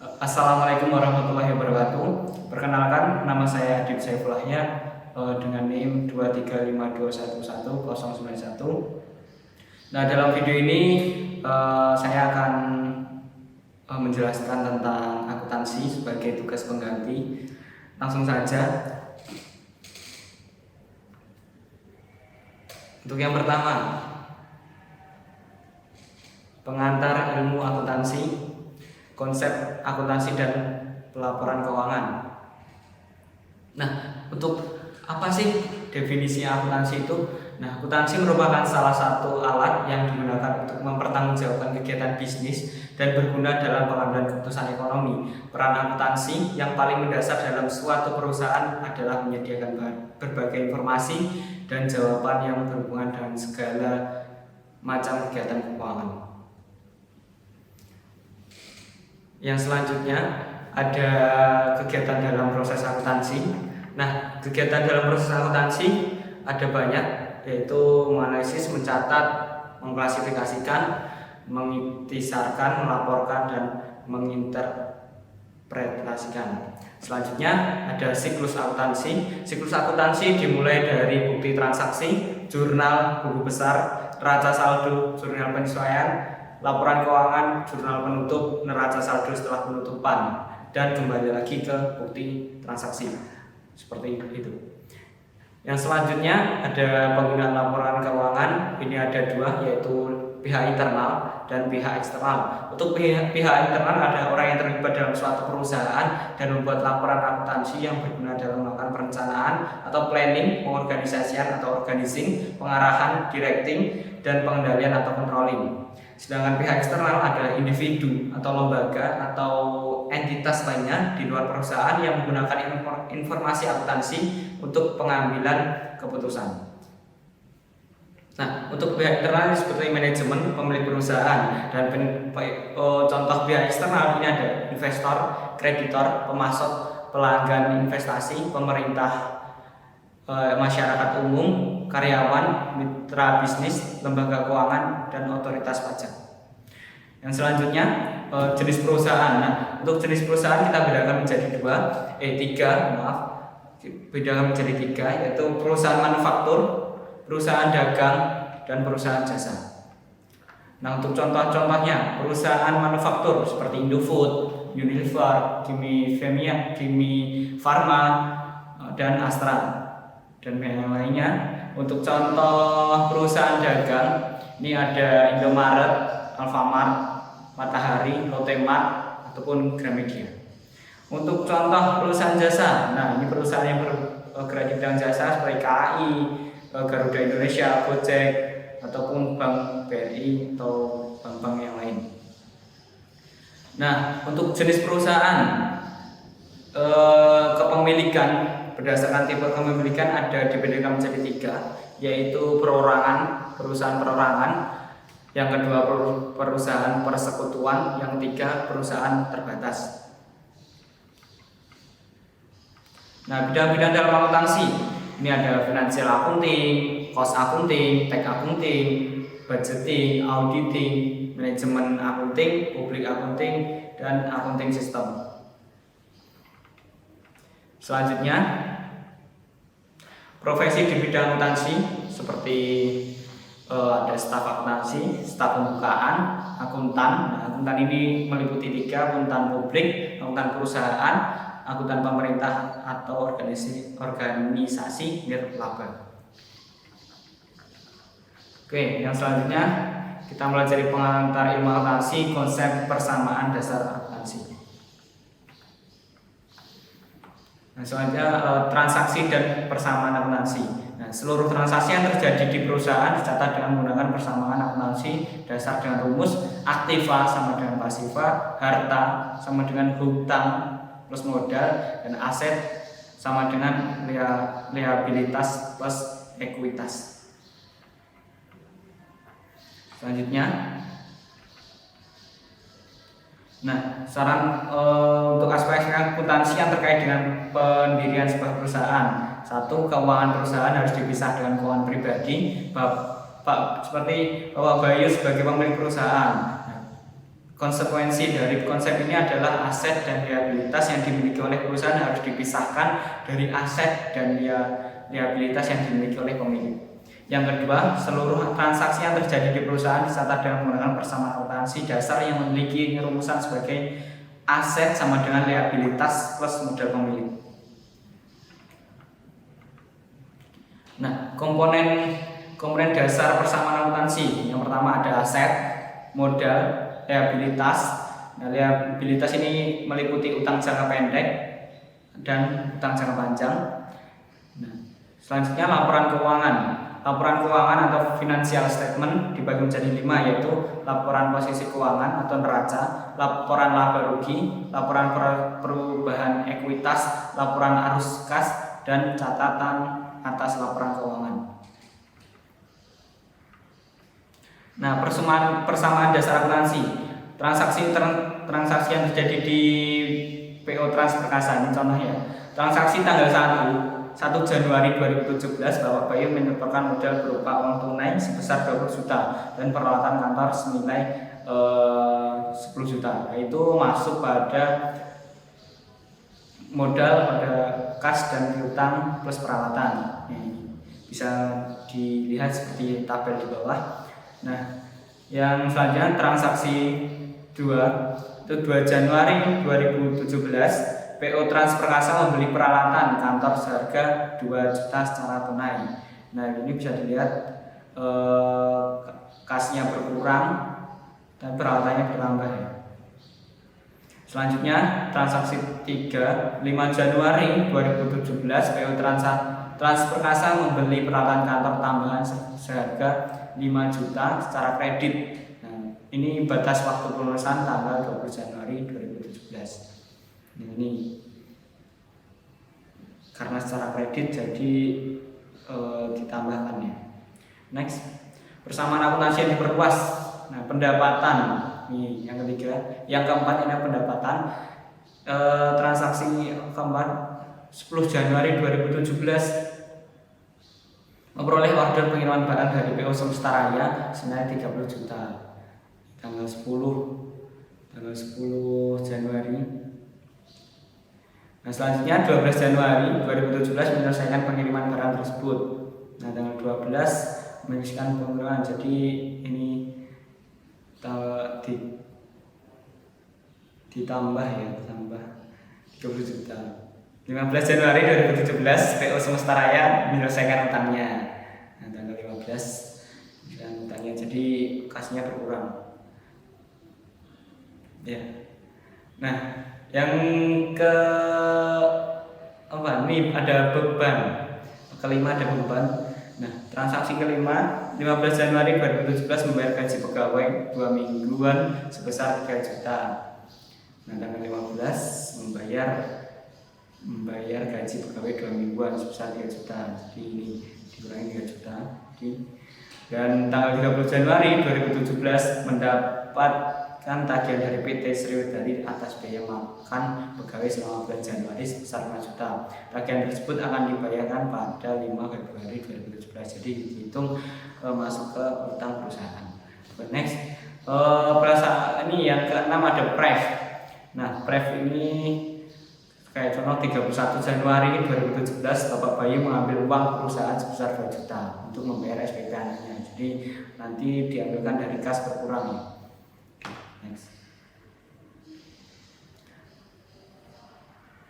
Assalamualaikum warahmatullahi wabarakatuh. Perkenalkan, nama saya Adib Saifullah dengan NIM 235211091. Nah, dalam video ini saya akan menjelaskan tentang akuntansi sebagai tugas pengganti. Langsung saja. Untuk yang pertama, pengantar ilmu akuntansi, konsep akuntansi dan pelaporan keuangan. Nah, untuk apa sih definisi akuntansi itu? Nah, akuntansi merupakan salah satu alat yang digunakan untuk mempertanggungjawabkan kegiatan bisnis dan berguna dalam pengambilan keputusan ekonomi. Peran akuntansi yang paling mendasar dalam suatu perusahaan adalah menyediakan berbagai informasi dan jawaban yang berhubungan dengan segala macam kegiatan keuangan. Yang selanjutnya ada kegiatan dalam proses akuntansi. Nah, kegiatan dalam proses akuntansi ada banyak, yaitu menganalisis, mencatat, mengklasifikasikan, mengikhtisarkan, melaporkan, dan menginterpretasikan. Selanjutnya ada siklus akuntansi. Siklus akuntansi dimulai dari bukti transaksi, jurnal, buku besar, neraca saldo, jurnal penyesuaian, laporan keuangan, jurnal penutup, neraca saldo setelah penutupan, dan kembali lagi ke bukti transaksi. Seperti itu. Yang selanjutnya ada penggunaan laporan keuangan. Ini ada dua, yaitu pihak internal dan pihak eksternal. Untuk pihak internal ada orang yang terlibat dalam suatu perusahaan dan membuat laporan akuntansi yang berguna dalam melakukan perencanaan atau planning, pengorganisasian atau organizing, pengarahan, directing, dan pengendalian atau controlling. Sedangkan pihak eksternal adalah individu atau lembaga atau entitas lainnya di luar perusahaan yang menggunakan informasi akuntansi untuk pengambilan keputusan. Nah, untuk pihak internal seperti manajemen, pemilik perusahaan, dan contoh pihak eksternal ini ada investor, kreditor, pemasok, pelanggan investasi, pemerintah, masyarakat umum, karyawan, mitra bisnis, lembaga keuangan, dan otoritas pajak. Yang selanjutnya jenis perusahaan. Nah, untuk jenis perusahaan kita bedakan menjadi bedakan menjadi tiga, yaitu perusahaan manufaktur, perusahaan dagang, dan perusahaan jasa. Nah, untuk contoh-contohnya perusahaan manufaktur seperti Indofood, Unilever, Kimi Farma, dan Astra, dan yang lainnya. Untuk contoh perusahaan dagang, ini ada Indomaret, Alfamart, Matahari, Lotte Mart, ataupun Gramedia. Untuk contoh perusahaan jasa, nah ini perusahaan yang bergerak di bidang jasa seperti KAI, Garuda Indonesia, Gojek, ataupun Bank BRI atau bank-bank yang lain. Nah, untuk jenis perusahaan, kepemilikan berdasarkan tipe kepemilikan ada dibedakan menjadi tiga, yaitu perorangan, perusahaan perorangan, yang kedua perusahaan persekutuan, yang ketiga perusahaan terbatas. Nah, bidang-bidang dalam akuntansi ini ada financial accounting, cost accounting, tax accounting, budgeting, auditing, manajemen accounting, public accounting, dan accounting system. Selanjutnya, profesi di bidang akuntansi seperti ada staf akuntansi, staf pembukaan, akuntan. Nah, akuntan ini meliputi tiga: akuntan publik, akuntan perusahaan, akuntan pemerintah atau organisasi nirlaba. Oke, yang selanjutnya kita mempelajari pengantar ilmu akuntansi, konsep persamaan dasar akuntansi. Nah, selanjutnya transaksi dan persamaan akuntansi. Nah, seluruh transaksi yang terjadi di perusahaan dicatat dengan menggunakan persamaan akuntansi dasar dengan rumus aktiva sama dengan pasiva, harta sama dengan hutang plus modal, dan aset sama dengan liabilitas plus ekuitas. Selanjutnya, nah, saran untuk aspek akuntansi yang terkait dengan pendirian sebuah perusahaan. Satu, keuangan perusahaan harus dipisah dengan keuangan pribadi. Seperti Bapak Bayu sebagai pemilik perusahaan. konsekuensi dari konsep ini adalah aset dan liabilitas yang dimiliki oleh perusahaan harus dipisahkan dari aset dan liabilitas yang dimiliki oleh pemilik. Yang kedua, seluruh transaksi yang terjadi di perusahaan dicatat dengan menggunakan persamaan akuntansi dasar yang memiliki rumusan sebagai aset sama dengan liabilitas plus modal pemilik. Nah, komponen dasar persamaan akuntansi yang pertama ada aset, modal, liabilitas. Nah, liabilitas ini meliputi utang jangka pendek dan utang jangka panjang. Nah, selanjutnya laporan keuangan. Laporan keuangan atau financial statement dibagi menjadi 5, yaitu laporan posisi keuangan atau neraca, laporan laba rugi, laporan perubahan ekuitas, laporan arus kas, dan catatan atas laporan keuangan. Nah, persamaan dasar akuntansi. Transaksi yang terjadi di PO Trans Perkasa ini contohnya. Transaksi tanggal 1 Januari 2017 Bapak Bayu menyetorkan modal berupa uang tunai sebesar 20 juta dan peralatan kantor senilai 10 juta. Nah, itu masuk pada modal pada kas dan piutang plus peralatan. Bisa dilihat seperti tabel di bawah. Nah, yang selanjutnya transaksi 2 itu 2 Januari 2017 PO Trans Perkasa membeli peralatan kantor seharga 2 juta secara tunai. Nah, ini bisa dilihat kasnya berkurang dan peralatannya bertambah ya. Selanjutnya transaksi 3 5 Januari 2017 PO Trans Perkasa membeli peralatan kantor tambahan seharga 5 juta secara kredit. Nah, ini batas waktu pelunasan tanggal 20 Januari 2017. Nah, ini karena secara kredit jadi ditambahkan ya. Next, persamaan akuntansi yang diperluas. Nah, pendapatan ini yang ketiga. Yang keempat ini pendapatan. Transaksi keempat 10 Januari 2017 memperoleh order pengiriman barang dari PO Semesta Raya senilai 30 juta. Tanggal 10 Januari. Nah, selanjutnya 12 Januari 2017 menyelesaikan pengiriman barang tersebut. Nah, tanggal 12 menyelesaikan pengiriman. Jadi ini ditambah 30 juta. 15 Januari 2017 PO Semesta Raya menyelesaikan utangnya. Nah, tanggal 15 menyelesaikan utangnya. Jadi kasnya berkurang. Ya. Nah, yang ke ini ada beban. Kelima ada beban. Nah, transaksi kelima 15 Januari 2017 membayar gaji pegawai 2 mingguan sebesar 3 juta. Nah, tanggal 15 membayar gaji pegawai 2 mingguan sebesar 3 juta. Jadi ini dikurangi 3 juta. Dan tanggal 30 Januari 2017 mendapatkan tagihan dari PT Sriwedari atas biaya makan pegawai selama bulan Januari sebesar 5 juta. Tagihan tersebut akan dibayarkan pada 5 Februari 2017. Jadi dihitung masuk ke utang perusahaan. Next, ini yang keenam ada pref. Nah, pref ini kayak contoh 31 Januari 2017 Bapak Bayu mengambil uang perusahaan sebesar 2 juta untuk membayar SPP anaknya. Jadi nanti diambilkan dari kas berkurang ya. Next.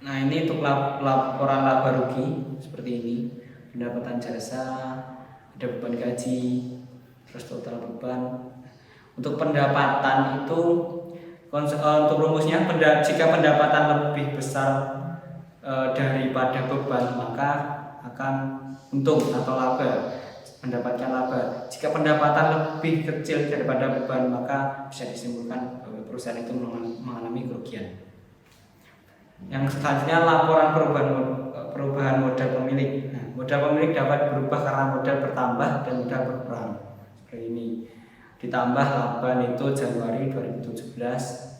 Nah, ini untuk laporan laba rugi seperti ini. Pendapatan jasa, ada beban gaji, terus total beban. Untuk pendapatan itu untuk rumusnya jika pendapatan lebih besar daripada beban maka akan untung atau laba, mendapatkan laba. Jika pendapatan lebih kecil daripada beban maka bisa disimpulkan bahwa perusahaan itu mengalami kerugian. Yang selanjutnya laporan perubahan modal pemilik. Nah, modal pemilik dapat berubah karena modal bertambah dan modal berkurang. Seperti ini. Ditambah laba neto Januari 2017.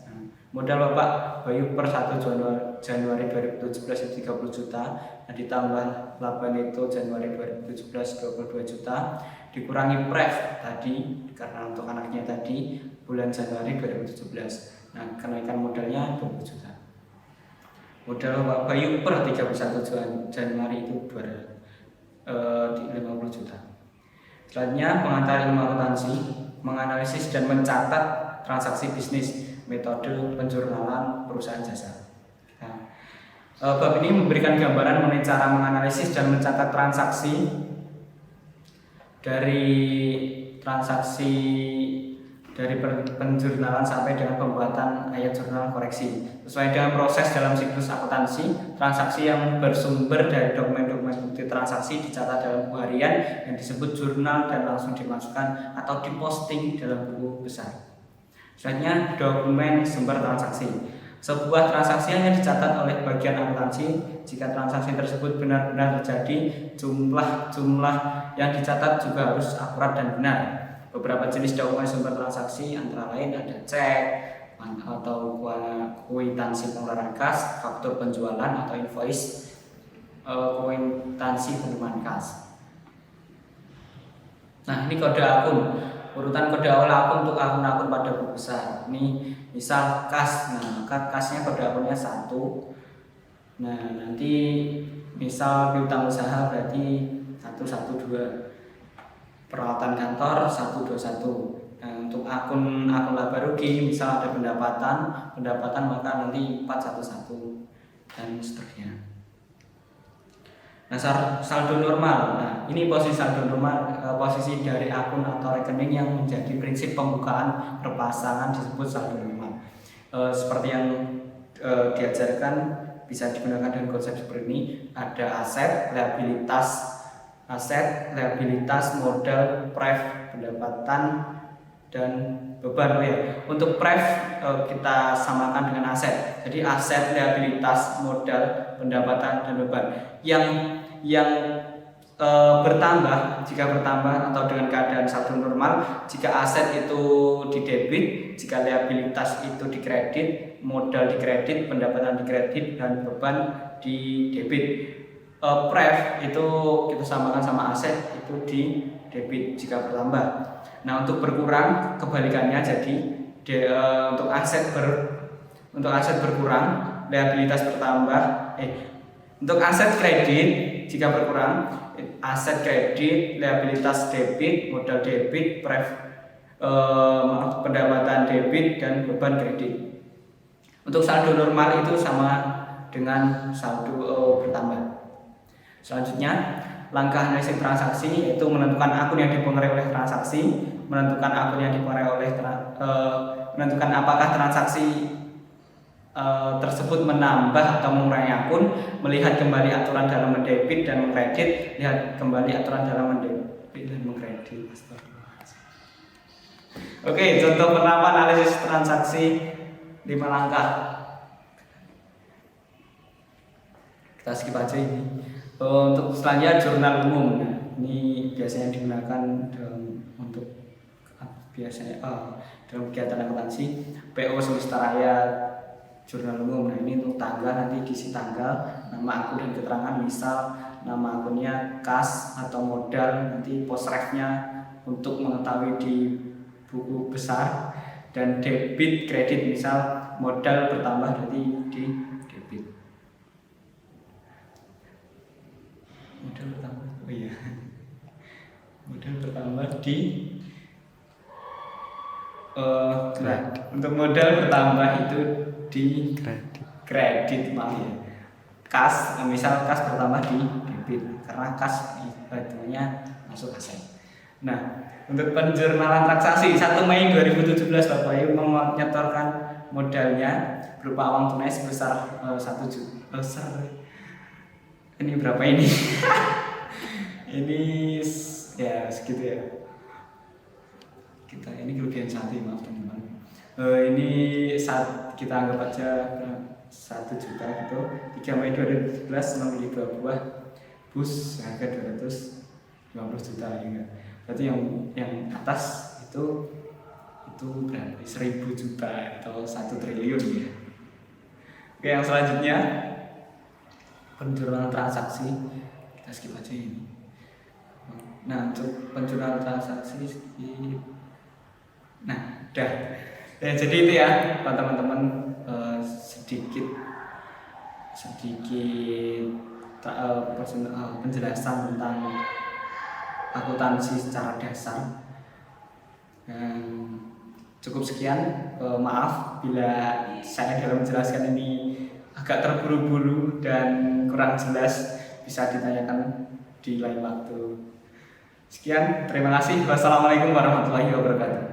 Nah, modal Bapak Bayu per 1 Januari 2017 itu 30 juta. Nah, ditambah laba neto Januari 2017 22 juta. Dikurangi pref tadi karena untuk anaknya tadi bulan Januari 2017. Nah, kenaikan modalnya 20 juta. Modal Pak Bayu per 31 Januari itu 50 juta. Selanjutnya, pengantar ilmu akuntansi, menganalisis dan mencatat transaksi bisnis, metode penjurnalan perusahaan jasa. Nah, bab ini memberikan gambaran mengenai cara menganalisis dan mencatat dari penjurnalan sampai dengan pembuatan ayat jurnal koreksi sesuai dengan proses dalam siklus akuntansi. Transaksi yang bersumber dari dokumen-dokumen bukti transaksi dicatat dalam buku harian yang disebut jurnal dan langsung dimasukkan atau diposting dalam buku besar. Selanjutnya, dokumen sumber transaksi. Sebuah transaksi hanya dicatat oleh bagian akuntansi jika transaksi tersebut benar-benar terjadi. Jumlah yang dicatat juga harus akurat dan benar. Beberapa jenis dokumen sumber transaksi antara lain ada cek atau kwitansi pengeluaran kas, faktur penjualan atau invoice, kwitansi penerimaan kas. Nah, ini kode akun. Urutan kode awal akun untuk akun-akun pada buku besar. Ini misal kas. Nah, maka kasnya kode akunnya 1. Nah, nanti misal piutang usaha berarti 112. Peralatan kantor 121. Nah, untuk akun laba rugi misal ada pendapatan maka nanti 411 dan seterusnya. Nah, saldo normal. Nah, ini posisi saldo normal, posisi dari akun atau rekening yang menjadi prinsip pembukaan perpasangan disebut saldo normal. Seperti yang diajarkan bisa digunakan dengan konsep seperti ini. Ada aset, liabilitas, modal, pref, pendapatan, dan beban. Untuk pref kita samakan dengan aset. Jadi aset, liabilitas, modal, pendapatan, dan beban. Yang bertambah atau dengan keadaan saldo normal, jika aset itu didebit, jika liabilitas itu dikredit, modal dikredit, pendapatan dikredit, dan beban didebit. Pref itu kita samakan sama aset itu di debit jika bertambah. Nah, untuk berkurang kebalikannya, jadi untuk aset berkurang, liabilitas bertambah. Untuk aset kredit jika berkurang, aset kredit, liabilitas debit, modal debit, pref pendapatan debit, dan beban kredit. Untuk saldo normal itu sama dengan saldo bertambah. Selanjutnya, langkah analisis transaksi yaitu menentukan akun yang dipengaruhi oleh transaksi, menentukan apakah transaksi tersebut menambah atau mengurangi akun, melihat kembali aturan dalam mendebit dan mengkredit, lihat kembali aturan dalam mendebit dan mengkredit. Oke, contoh penerapan analisis transaksi 5 langkah. Kita skip aja ini. Untuk selanjutnya jurnal umum. Nah, ini biasanya digunakan dalam kegiatan akuntansi. PO semesta raya, jurnal umum. Nah, ini untuk tanggal, nanti diisi tanggal, nama akun dan keterangan, misal nama akunnya kas atau modal, nanti posrefnya untuk mengetahui di buku besar, dan debit kredit, misal modal bertambah nanti di debit. Modal bertambah di untuk modal bertambah itu di kredit kas, misal kas bertambah di debit karena kas hitungannya masuk aset. Nah, untuk penjurnalan transaksi 1 Mei 2017 Bapak Ibu menyetorkan modalnya berupa uang tunai sebesar 1 juta. Ini berapa ini? Ini ya segitu ya. Ini kerugian 1, maaf teman-teman. Ini kita anggap aja 1 juta gitu. 3 Mei 2017 membeli 2 buah bus harga 250 juta ya. Berarti yang atas itu berarti 1000 juta atau 1 triliun ya. Oke, yang selanjutnya penjurnalan transaksi, kita skip aja ini. Nah, untuk penjurnalan transaksi Nah, udah. Ya, jadi itu ya teman-teman, sedikit penjelasan tentang akuntansi secara dasar. Cukup sekian. Maaf bila saya dalam menjelaskan ini agak terburu-buru dan kurang jelas, bisa ditanyakan di lain waktu. Sekian, terima kasih. Wassalamualaikum warahmatullahi wabarakatuh.